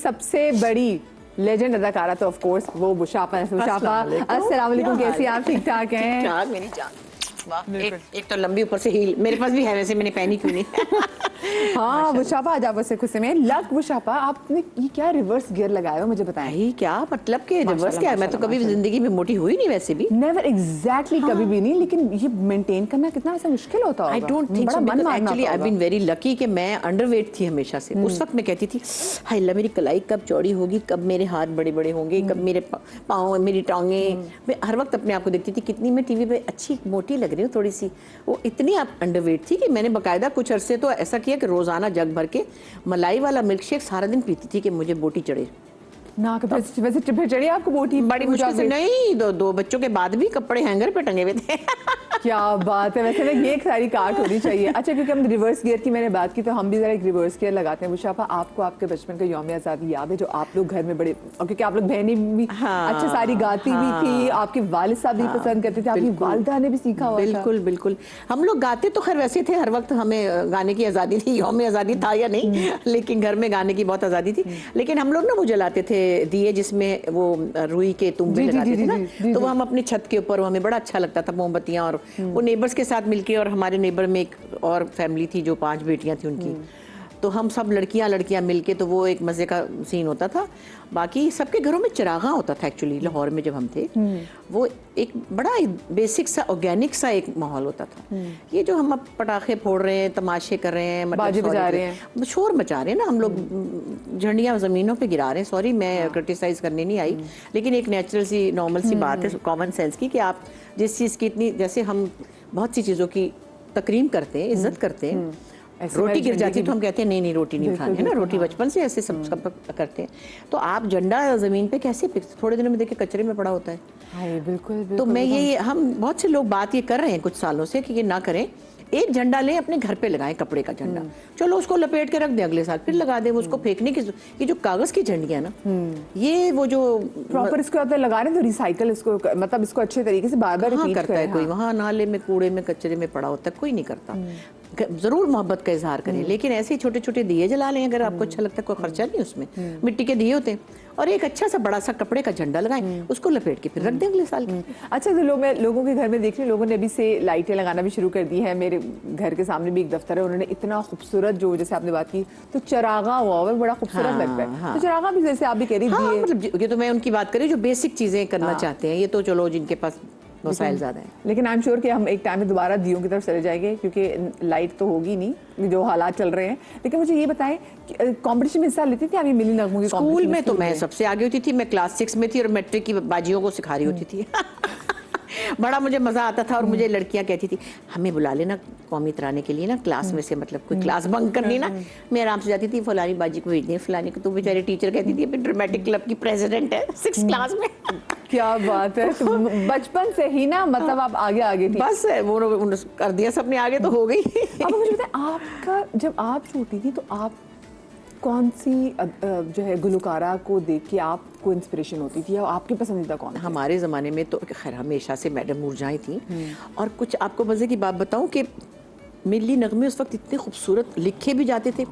सबसे बड़ी लेजेंड अदाकारा तो ऑफ कोर्स वो बुशापा। अस्सलाम वालेकुम, कैसी आप? ठीक ठाक हैं? ठीक ठाक मेरी जान। वाह, एक तो लंबी ऊपर से हील मेरे पास भी है, वैसे मैंने पहनी क्यों नहीं। हाँ बुशापा, आज आप खुशी में लक बुशापा, आपने ये क्या रिवर्स गियर लगाया हो मुझे बताएं। भाई क्या मतलब के रिवर्स क्या है? मैं तो कभी जिंदगी में मोटी हुई नहीं वैसे भी। नेवर एग्जैक्टली कभी भी नहीं, लेकिन ये मेंटेन करना कितना ऐसा मुश्किल होता होगा। I don't think so, actually I been very lucky कि मैं अंडरवेट थी हमेशा से। उस वक्त मैं कहती थी हाय अल्लाह, मेरी कलाई कब चौड़ी होगी, कब मेरे हाथ बड़े बड़े होंगे, कब मेरे पाँव, मेरी टांगे। मैं हर वक्त अपने आप को देखती थी कितनी मैं टीवी पे अच्छी मोटी लग रही हूँ थोड़ी सी। वो इतनी अंडरवेट थी कि मैंने बाकायदा कुछ अरसे तो ऐसा किया कि रोजाना जग भर के मलाई वाला मिल्क शेक सारा दिन पीती थी कि मुझे बोटी चढ़े ना। वैसे चढ़ी आपको बोटी? बड़ी मुश्किल से। नहीं, दो बच्चों के बाद भी कपड़े हैंगर पे टंगे हुए थे। क्या बात है। वैसे ना ये एक सारी काट होनी चाहिए। अच्छा, क्योंकि हम रिवर्स गियर की मैंने बात की तो हम भी जरा एक रिवर्स गियर लगाते हैं। बुशापा, आपको आपके बचपन का यौम आज़ादी याद है जो आप लोग घर में बड़े, और क्योंकि आप लोग बहनें भी अच्छा सारी गाती भी थी, आपके वालिद साहब भी पसंद करते थे, आपकी वालिदा ने भी सीखा हुआ था। बिल्कुल बिल्कुल। हम लोग गाते तो खैर वैसे थे, हर वक्त हमें गाने की आज़ादी थी। यौम आज़ादी था या नहीं, लेकिन घर में गाने की बहुत आज़ादी थी। लेकिन हम लोग ना वो जलाते थे दिए जिसमें वो रुई के तुम्बे लगाते थे ना, तो वो हम अपनी छत के ऊपर, हमें बड़ा अच्छा लगता था मोमबत्तियां, और वो नेबर्स के साथ मिलके, और हमारे नेबर में एक और फैमिली थी जो 5 बेटियां थी उनकी, तो हम सब लड़कियां मिलके, तो वो एक मजे का सीन होता था। बाकी सबके घरों में चिरागा होता था एक्चुअली। लाहौर में जब हम थे वो एक बड़ा बेसिक सा ऑर्गेनिक सा एक माहौल होता था। ये जो हम अब पटाखे फोड़ रहे हैं, तमाशे कर रहे हैं, बाजे बजा रहे हैं, शोर मचा रहे हैं ना, हम लोग झंडियां जमीनों पे गिरा रहे हैं। सॉरी, मैं क्रिटिसाइज करने नहीं आई, लेकिन एक नेचुरल सी नॉर्मल सी बात है, कॉमन सेंस की, कि आप जिस चीज़ की इतनी, जैसे हम बहुत सी चीज़ों की तकरीम करते हैं, इज्जत करते हैं, रोटी गिर जाती है तो हम कहते हैं नहीं नहीं रोटी नहीं खानी है ना, रोटी बचपन से ऐसे सब करते हैं। तो आप झंडा जमीन पे कैसे थोड़े दिनों में देखिए कचरे में पड़ा होता है। हाँ, बिल्कुल। तो मैं ये, हम बहुत से लोग बात ये कर रहे हैं कुछ सालों से कि ये ना करें। एक झंडा लें, अपने घर पे लगाएं, कपड़े का झंडा, चलो उसको लपेट के रख दें, अगले साल फिर लगा दें। उसको फेंकने की, ये जो कागज की झंडियां ना, ये वो जो प्रॉपर इसको लगा रहे हैं तो रिसाइकल, इसको मतलब इसको अच्छे तरीके से बार बार रिपीट करता है। कोई वहाँ नाले में, कूड़े में, कचरे में पड़ा होता है, कोई नहीं करता। जरूर मोहब्बत का इजहार करें, लेकिन ऐसे ही छोटे छोटे दिए जला लें अगर आपको अच्छा लगता है, कोई खर्चा नहीं उसमें। मिट्टी के दिए होते हैं, और एक अच्छा सा बड़ा सा कपड़े का झंडा लगाएं, उसको लपेट के फिर रख दें अगले साल। अच्छा, तो मैं लोगों के घर में देख रही हूँ, लोगों ने अभी से लाइटें लगाना भी शुरू कर दी है। मेरे घर के सामने भी एक दफ्तर है, उन्होंने इतना खूबसूरत, जो जैसे आपने बात की तो चरागा हुआ है, बड़ा खूबसूरत लगता है। तो चरागा भी जैसे आप भी कह रही थी, मतलब ये तो मैं उनकी बात करी जो बेसिक चीजें करना चाहते हैं, ये तो चलो जिनके पास वसाइल ज्यादा है। लेकिन आई एम श्योर कि हम एक टाइम में दोबारा दियों की तरफ चले जाएंगे, क्योंकि लाइट तो होगी नहीं जो हालात चल रहे हैं। लेकिन मुझे ये बताएं, कंपटीशन में हिस्सा लेती थी आप? ये मिली नगमों के स्कूल में तो मैं सबसे आगे होती थी। मैं क्लास 6 में थी और मैट्रिक की बाजियों को सिखा रही होती थी। बड़ा मुझे मजा आता था, और मुझे लड़कियां कहती थी हमें बुला लेना कौमी तराने के लिए ना, क्लास में से, मतलब कोई क्लास बंक करनी ना, मैं आराम से जाती थी, फलानी बाजी को भेज दें, फलानी को। तो बेचारी टीचर कहती थी ड्रामेटिक क्लब की प्रेसिडेंट है 6th क्लास में। क्या बात है। तो बचपन से ही ना, मतलब आप आगे आगे थी। बस वो कर दिया सबने, आगे तो हो गई। अब मुझे बताएं, आपका जब आप छोटी थी तो आप कौन सी जो है गुलकारा को देख के आपको इंस्पिरेशन होती थी, या आपकी पसंदीदा कौन? हमारे ज़माने में तो खैर हमेशा से मैडम मुरझाई थी। और कुछ आपको मज़े की बात बताऊं कि मिली नगमे उस वक्त इतने खूबसूरत लिखे भी जाते थे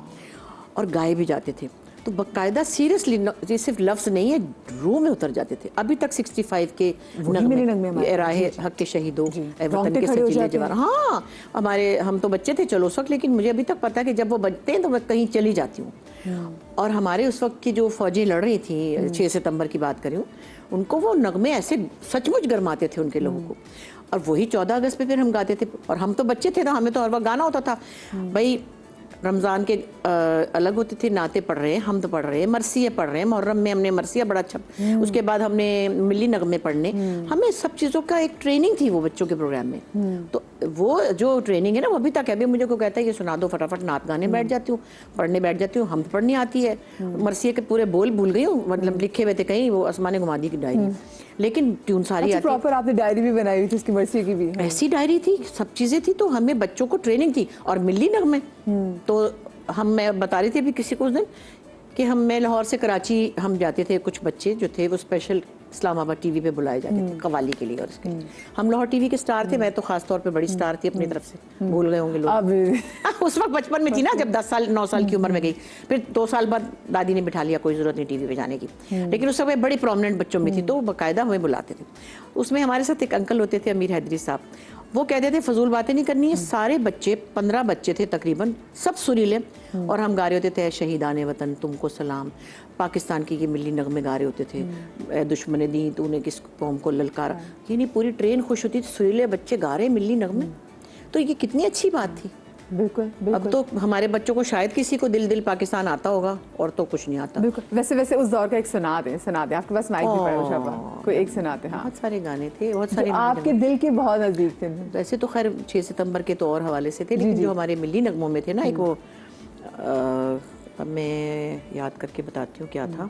और गाए भी जाते थे, तो बाकायदा सीरियसली, ये सिर्फ लफ्ज़ नहीं है, रूह में उतर जाते थे। अभी तक 65 के नगमे, राहे हक के शहीदों, वतन के सजीले जवान। हाँ, हम तो बच्चे थे चलो उस वक्त, लेकिन मुझे अभी तक पता है कि जब वो बजते हैं तो मैं कहीं चली जाती हूँ। और हमारे उस वक्त की जो फौजें लड़ रही थी, 6 सितंबर की बात करूँ, उनको वो नगमे ऐसे सचमुच गरमाते थे उनके लोगों को। और वही 14 अगस्त पे फिर हम गाते थे, और हम तो बच्चे थे ना, हमें तो हर वक्त गाना होता था। भाई रमज़ान के अलग होते थे, नाते पढ़ रहे हैं, हम तो पढ़ रहे हैं, मरसिया पढ़ रहे हैं, मुहर्रम में हमने मरसिया बड़ा अच्छा, उसके बाद हमने मिली नगमे पढ़ने, हमें सब चीज़ों का एक ट्रेनिंग थी वो बच्चों के प्रोग्राम में। तो वो जो ट्रेनिंग है ना, वो अभी तक है। अभी मुझे को कहता है ये सुना दो, फटाफट नात गाने बैठ जाती हूँ, पढ़ने बैठ जाती हूँ। हम तो पढ़नी आती है, मरसिया के पूरे बोल भूल गई हूँ, मतलब लिखे हुए थे कहीं, वो आसमाने घुमा दी की डायरी, लेकिन ट्यून सारी आती। प्रॉपर आपने डायरी भी बनाई हुई थी उसकी, मरसिया की भी ऐसी डायरी थी, सब चीज़ें थी। तो हमें बच्चों को ट्रेनिंग थी। और मिली नगमे तो मैं बता रही थी अभी किसी को उस दिन कि मैं लाहौर से कराची हम जाते थे, कुछ बच्चे जो थे वो स्पेशल इस्लामाबाद टीवी पे बुलाए जाते थे कवाली के लिए और इसके लिए। हम लाहौर टीवी के स्टार थे, मैं तो खास तौर पे बड़ी स्टार थी अपनी तरफ से, भूल गए होंगे लोग। अब उस वक्त बचपन में थी ना, जब 10 साल 9 साल की उम्र में गई, फिर 2 साल बाद दादी ने बिठा लिया, कोई जरूरत नहीं टीवी पे जाने की। लेकिन उस समय बड़ी प्रोमिनेंट बच्चों में थी, तो बाकायदा हमें बुलाते थे। उसमें हमारे साथ एक अंकल होते थे, अमीर हैदरी साहब, वो कहते थे फजूल बातें नहीं करनी है। सारे बच्चे 15 बच्चे थे तकरीबन, सब सुरीले, और हम गा रहे होते थे शहीदान वतन तुमको सलाम, पाकिस्तान की ये मिली नगमे गा रहे होते थे, ए दुश्मन दी तूने किस कौम को ललकारा, ये नहीं पूरी ट्रेन खुश होती थी, सुरीले बच्चे गा रहे मिली नगमे। तो ये कितनी अच्छी बात थी। बिल्कुल, बिल्कुल। अब तो हमारे बच्चों को शायद किसी को दिल दिल पाकिस्तान आता होगा, और तो कुछ नहीं आता। बिल्कुल। वैसे उस दौर का एक सुना दे आपके पास माइक भी पड़ा उषा, कोई एक सुनाते। हाँ, बहुत सारे गाने थे, बहुत सारे आपके दिल के बहुत नजदीक थे। वैसे तो खैर 6 सितंबर के तो और हवाले से थे, लेकिन जो हमारे मिली नगमों में थे ना, एक वो अब मैं याद करके बताती हूँ क्या था,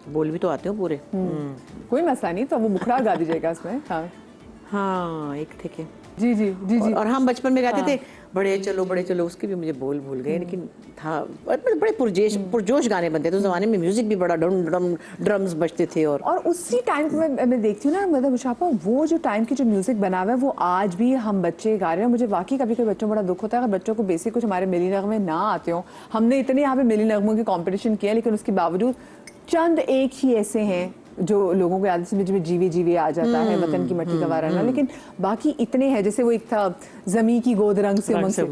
बोल भी तो आते हो पूरे। कोई मसला नहीं, तो वो मुखड़ा गा दीजिएगा इसमें। हाँ एक थे के जी। और हम बचपन में गाते थे बड़े चलो, उसके भी मुझे बोल भूल गए, लेकिन था बड़े पुरजोश गाने बनते थे उस जमाने में। म्यूजिक भी बड़ा ड्रम्स बजते थे। और उसी टाइम पे मैं देखती हूँ ना, मतलब मुशाफा, वो जो टाइम की जो म्यूजिक बना हुआ है वो आज भी हम बच्चे गा रहे हैं। मुझे वाकई कभी कभी बच्चों को बड़ा दुख होता है अगर बच्चों को बेसिक कुछ हमारे मिली नगमे ना आते हो। हमने इतने यहाँ पे मिली नगमों के कॉम्पिटिशन किया, लेकिन उसके बावजूद चंद एक ही ऐसे हैं जो लोगों को याद में जीवे आ जाता है, वतन की मट्टी का वाराना, लेकिन बाकी इतने हैं। जैसे वो एक था जमी की गोद रंग से उमंग से,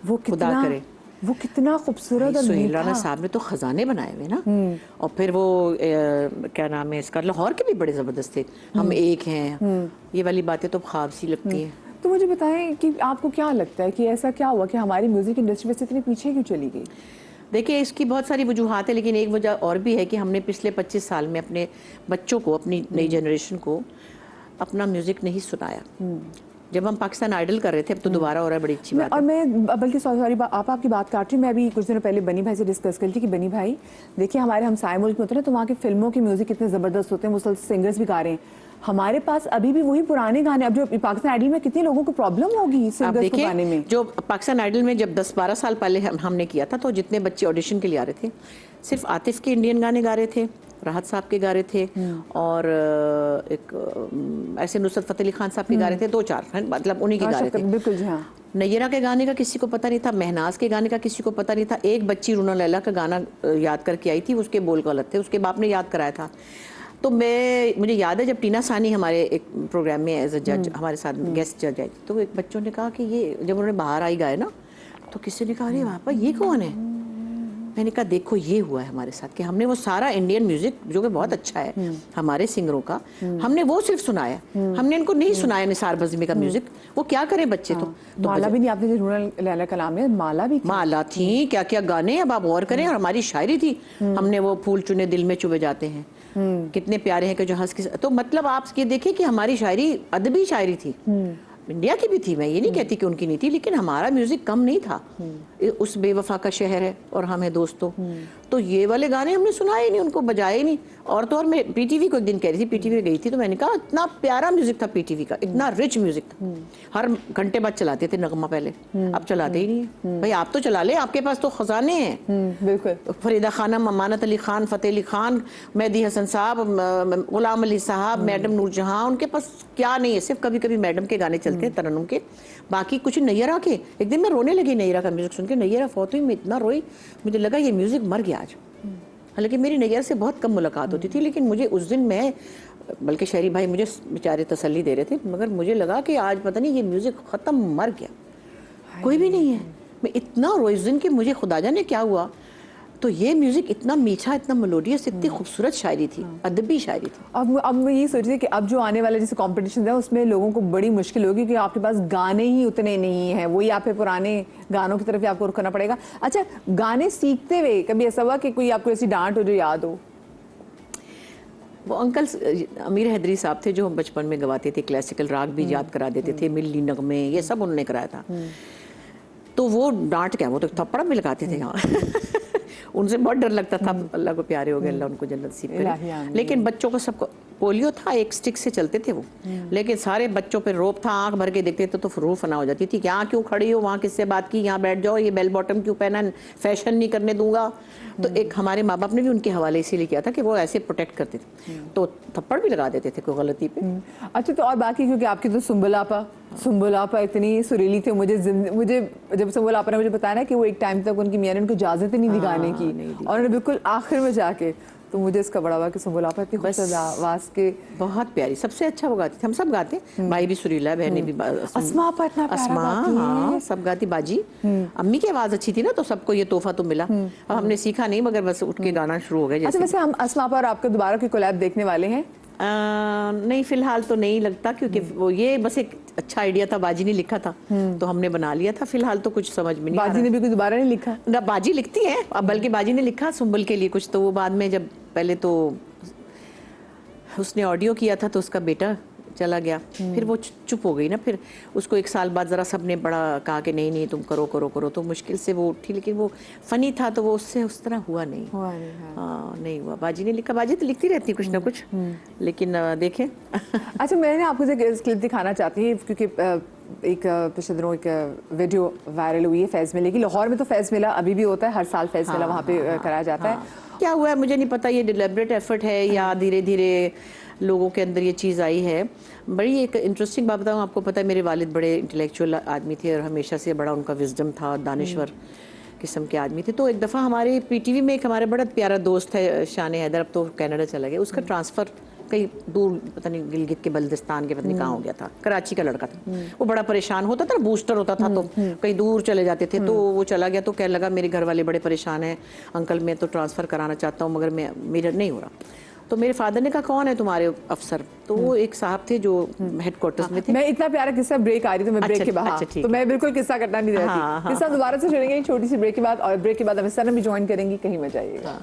वो कितना खूबसूरत और सुहेल राना साहब ने तो खजाने बनाए हुए ना। और फिर वो क्या नाम है इसका, लाहौर के भी बड़े जबरदस्त थे, हम एक हैं, ये वाली बातें तो ख्वाब सी लगती है। तो मुझे बताएं कि आपको क्या लगता है कि ऐसा क्या हुआ कि हमारी म्यूजिक इंडस्ट्री में से इतनी पीछे क्यों चली गई? देखिए, इसकी बहुत सारी वजूहात है, लेकिन एक वजह और भी है कि हमने पिछले 25 साल में अपने बच्चों को, अपनी नई जनरेशन को अपना म्यूज़िक नहीं सुनाया। जब हम पाकिस्तान आइडल कर रहे थे, अब तो दोबारा हो रहा है, बड़ी अच्छी बात है। और मैं बल्कि सॉरी आपकी बात काट रही हूँ, मैं अभी कुछ दिनों पहले बनी भाई से डिस्कस कर रही थी कि बनी भाई देखिए हमारे हमसाए मुल्क में होते हैं तो वहाँ के फिल्मों के म्यूजिक कितने ज़बरदस्त होते हैं, मुसलसल सिंगर्स भी गा रहे हैं। हमारे पास अभी भी वही पुराने गाने, अब जो पाकिस्तान आइडल में कितने लोगों को प्रॉब्लम होगी सिंगर्स को गाने में। जो पाकिस्तान आइडल में जब 10-12 साल पहले हमने किया था, तो जितने बच्चे ऑडिशन के लिए आ रहे थे, सिर्फ आतिफ के इंडियन गाने गा रहे थे, राहत साहब के गा रहे थे, और एक ऐसे नुसरत फतेह अली खान साहब के गा रहे थे, 2-4 मतलब उन्हीं के गा रहे थे। बिल्कुल जी हाँ। नैयरा के गाने का किसी को पता नहीं था, महनाज के गाने का किसी को पता नहीं था। एक बच्ची रूना लैला का गाना याद करके आई थी, उसके बोल गलत थे, उसके बाप ने याद कराया था। तो मुझे याद है जब टीना सानी हमारे एक प्रोग्राम में एज अ जज हमारे साथ गेस्ट जज आई, तो एक बच्चों ने कहा कि ये, जब उन्होंने बाहर आई गाए ना, तो किसी ने कहा अरे पापा ये कौन है? मैंने कहा देखो ये हुआ है हमारे साथ कि हमने वो सारा इंडियन म्यूजिक जो कि बहुत अच्छा है हमारे सिंगरों का, हमने वो सिर्फ सुनाया, हमने इनको नहीं सुनाया निसार बज़मी का म्यूजिक। वो क्या करें बच्चे। तो माला भी नहीं, आपने जो रूना लैला का नाम है, माला थी, क्या क्या गाने, अब आप गौर करें। और हमारी शायरी थी, हमने वो फूल चुने दिल में चुभे जाते हैं, कितने प्यारे हैं कि जो हंस के। तो मतलब आप ये देखिए कि हमारी शायरी अदबी शायरी थी, इंडिया की भी थी, मैं ये नहीं कहती कि उनकी नहीं थी, लेकिन हमारा म्यूजिक कम नहीं था। उस बेवफा का शहर है और हम है दोस्तों, तो ये वाले गाने हमने सुनाए ही नहीं, उनको बजाए ही नहीं। और तो और मैं पीटीवी को एक दिन कह रही थी, पीटीवी गई थी, तो मैंने कहा इतना प्यारा म्यूजिक था पीटीवी का, इतना रिच म्यूजिक था, हर घंटे बाद चलाते थे नगमा पहले, अब चलाते ही नहीं है। भाई आप तो चला ले, आपके पास तो खजाने हैं। बिल्कुल। फरीदा खानम, अमानत अली खान, फतेह अली खान, मेहदी हसन साहब, गुलाम अली साहब, मैडम नूरजहां, उनके पास क्या नहीं है, सिर्फ कभी कभी मैडम के गाने चलते हैं तरन्नुम के, बाकी कुछ। नैयरा के एक दिन मैं रोने लगी नैयरा का म्यूजिक सुन के, नैयरा फौत हुई, मैं इतना रोई, मुझे लगा ये म्यूजिक मर गया आज। हालांकि मेरी नैयरा से बहुत कम मुलाकात होती थी, लेकिन मुझे उस दिन मैं, बल्कि शहरी भाई मुझे बेचारे तसल्ली दे रहे थे, मगर मुझे लगा कि आज पता नहीं ये म्यूजिक खत्म, मर गया, कोई भी नहीं है। मैं इतना रोई उस दिन कि मुझे खुदा जाने क्या हुआ। तो ये म्यूजिक इतना मीठा, इतना मेलोडियस, इतनी खूबसूरत शायरी थी, अदबी शायरी थी। अब मैं ये सोच रही कि अब जो आने वाले जैसे कॉम्पिटिशन है उसमें लोगों को बड़ी मुश्किल होगी कि आपके पास गाने ही उतने नहीं हैं, वही आप पुराने गानों की तरफ आपको रुख करना पड़ेगा। अच्छा, गाने सीखते हुए कभी ऐसा हुआ कि कोई आपको ऐसी डांट हो जो याद हो? वो अंकल अमीर हैदरी साहब थे जो बचपन में गवाते थे, क्लासिकल राग भी याद करा देते थे, मिली नगमे, ये सब उन्होंने कराया था। तो वो डांट क्या, वो तो थप्पड़ भी लगाते थे यहाँ। उनसे बहुत डर लगता था, अल्लाह को प्यारे हो गए, अल्लाह उनको जन्नत नसीब करे। लेकिन बच्चों को सबको पोलियो था, एक स्टिक से चलते थे वो, लेकिन सारे बच्चों पे रोप था, आंख भर के देखते थे तो रूह फना हो जाती थी कि यहाँ क्यों खड़ी हो, वहाँ किससे बात की, यहाँ बैठ जाओ, ये बेल बॉटम क्यों पहना, फैशन नहीं करने दूंगा। तो एक हमारे माँ बाप ने भी उनके हवाले इसीलिए किया था कि वो ऐसे प्रोटेक्ट करते थे, तो थप्पड़ भी लगा देते थे कोई गलती पे। अच्छा, तो और बाकी क्योंकि आपकी तो सुंबुलापा इतनी सुरीली थी, मुझे जब सुंबुलापा ने मुझे बताया ना कि वो एक टाइम तक उनकी मियां ने उनको इजाजत ही नहीं दी गाने की, और उन्होंने बिल्कुल आखिर में जाके, तो मुझे इसका बड़ा हुआ कि सुंबुलापा इतनी खूबसूरत आवाज के, बहुत प्यारी, सबसे अच्छा वो गाती थी, हम सब गाते, भाई भी सुरीला, बहनें भी, अस्मा आपा इतना प्यारा गाती है। हाँ सब गाती, बाजी, अम्मी की आवाज अच्छी थी ना, तो सबको ये तोहफा तो मिला। अब हमने सीखा नहीं, मगर बस उठ के गाना शुरू हो गया। अच्छा, वैसे हम अस्मा आपा और आपका दोबारा की कोलैब देखने वाले हैं? नहीं, फिलहाल तो नहीं लगता, क्योंकि वो ये बस एक अच्छा आइडिया था, बाजी ने लिखा था तो हमने बना लिया था। फिलहाल तो कुछ समझ में नहीं आ रहा। बाजी ने भी कुछ दोबारा नहीं लिखा ना, बाजी लिखती है अब, बल्कि बाजी ने लिखा सुंबल के लिए कुछ, तो वो बाद में जब पहले तो उसने ऑडियो किया था तो उसका बेटा चला गया, फिर वो चुप हो गई ना, फिर उसको एक साल बाद ज़रा सबने बड़ा कहा कि नहीं नहीं तुम करो करो करो, तो मुश्किल से वो उठी, लेकिन वो फनी था तो वो उससे उस तरह हुआ नहीं। हाँ नहीं हुआ। बाजी ने लिखा, बाजी तो लिखती रहती कुछ ना कुछ, लेकिन देखें। अच्छा, मैंने आपको एक क्लिप दिखाना चाहती हूँ, क्योंकि एक पिछले दिनों एक वीडियो वायरल हुई है फैज़ मेले की। लाहौर में तो फैज़ मेला अभी भी होता है, हर साल फैज़ मेला वहाँ पे कराया जाता है। क्या हुआ है मुझे नहीं पता, ये डिलिबरेट एफर्ट है या धीरे धीरे लोगों के अंदर ये चीज़ आई है। बड़ी एक इंटरेस्टिंग बात बताऊँ आपको, पता है मेरे वालिद बड़े इंटेलेक्चुअल आदमी थे और हमेशा से बड़ा उनका विजडम था, दानिश्वर किस्म के आदमी थे। तो एक दफ़ा हमारे पीटीवी में एक हमारा बड़ा प्यारा दोस्त है शान हैदर, अब तो कनाडा चला गया, उसका ट्रांसफ़र कहीं दूर, पता नहीं गिलगित के बल्दिस्तान के, पता नहीं कहाँ हो गया था, कराची का लड़का था। वो बड़ा परेशान होता था, बूस्टर होता था तो कहीं दूर चले जाते थे, तो वो चला गया तो कहने लगा मेरे घर वाले बड़े परेशान हैं अंकल, मैं तो ट्रांसफ़र कराना चाहता हूँ मगर मेरा नहीं हो रहा। तो मेरे फादर ने कहा कौन है तुम्हारे अफसर, तो वो एक साहब थे जो हेडक्वार्टर्स में थे। मैं इतना प्यारा किस्सा, ब्रेक आ रही तो मैं ब्रेक के बाद, तो मैं बिल्कुल किस्सा करना नहीं रहती। किस्सा दोबारा से सुनेंगे छोटी सी ब्रेक के बाद, और ब्रेक के बाद हमें सनम भी ज्वाइन करेंगी, कहीं मत जाइएगा।